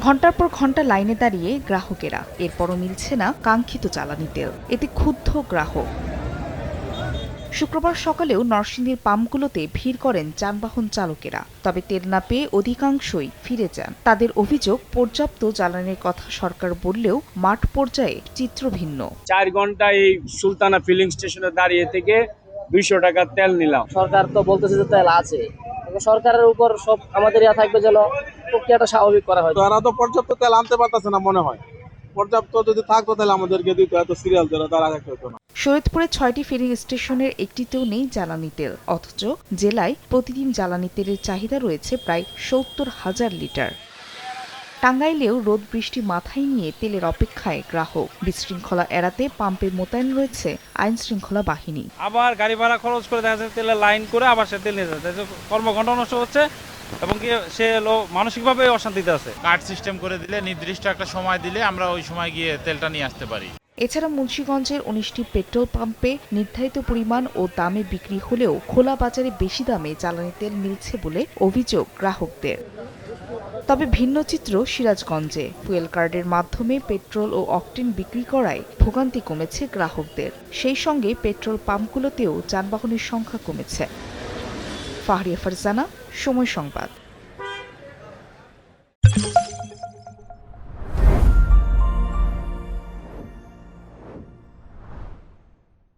ঘণ্টার পর ঘণ্টা লাইনে দাঁড়িয়ে গ্রাহকেরা, এরপরও মিলছে না কাঙ্ক্ষিত জ্বালানি তেল। এতে ক্ষুব্ধ গ্রাহক। শুক্রবার সকালেও নরসিংদীর পাম্পগুলোতে ভিড় করেন যানবাহন চালকেরা। তবে তেল না পেয়ে অধিকাংশই ফিরে যান। তাদের অভিযোগ, পর্যাপ্ত জ্বালানির কথা সরকার বললেও মাঠ পর্যায়ে চিত্র ভিন্ন। 4 ঘন্টা এই সুলতানা ফিলিং স্টেশনে দাঁড়িয়ে থেকে 200 টাকা তেল নিলাম। সরকার তো বলতেছে যে তেল আছে, সরকারের উপর সব আমাদের থাকবে যেন প্রক্রিয়াটা স্বাভাবিক করা হয়। তারা তো পর্যাপ্ত তেল আনতে পারতেছে না মনে হয়। পর্যাপ্ত যদি থাকতো তাহলে আমাদেরকে দিত, এত সিরিয়াল তারা রাখতে হতো না। শরীয়তপুরে 6টি ফিলিং স্টেশনের একটিতেও নেই জ্বালানি তেল, অথচ জেলায় প্রতিদিন জ্বালানি তেলের চাহিদা রয়েছে প্রায় 70,000 লিটার। টাঙ্গাইলেও রোদ বৃষ্টি মাথায় নিয়ে তেলের অপেক্ষায় গ্রাহক। বিশৃঙ্খলা এড়াতে পাম্পে মোতায়েন রয়েছে আইন শৃঙ্খলা বাহিনী। আবার গাড়ি ভাড়া খরচ করে দেখা যাচ্ছে তেলের লাইন করে আবার সে তেল নিয়ে যাচ্ছে, কর্মঘণ্টা নষ্ট হচ্ছে এবং কি সে মানসিকভাবে অশান্তিতে আছে। কার্ড সিস্টেম করে দিলে নির্দিষ্ট একটা সময় দিলে আমরা ওই সময় গিয়ে তেলটা নিয়ে আসতে পারি। এছাড়া মুন্সিগঞ্জের 19টি পেট্রোল পাম্পে নির্ধারিত পরিমাণ ও দামে বিক্রি হলেও খোলা বাজারে বেশি দামে জ্বালানি তেল মিলছে বলে অভিযোগ গ্রাহকদের। তবে ভিন্ন চিত্র সিরাজগঞ্জে। ফুয়েল কার্ডের মাধ্যমে পেট্রোল ও অকটেন বিক্রি করায় ভোগান্তি কমেছে গ্রাহকদের। সেই সঙ্গে পেট্রোল পাম্পগুলোতেও যানবাহনের সংখ্যা কমেছে। ফাহরিয়া ফারজানা, সময় সংবাদ।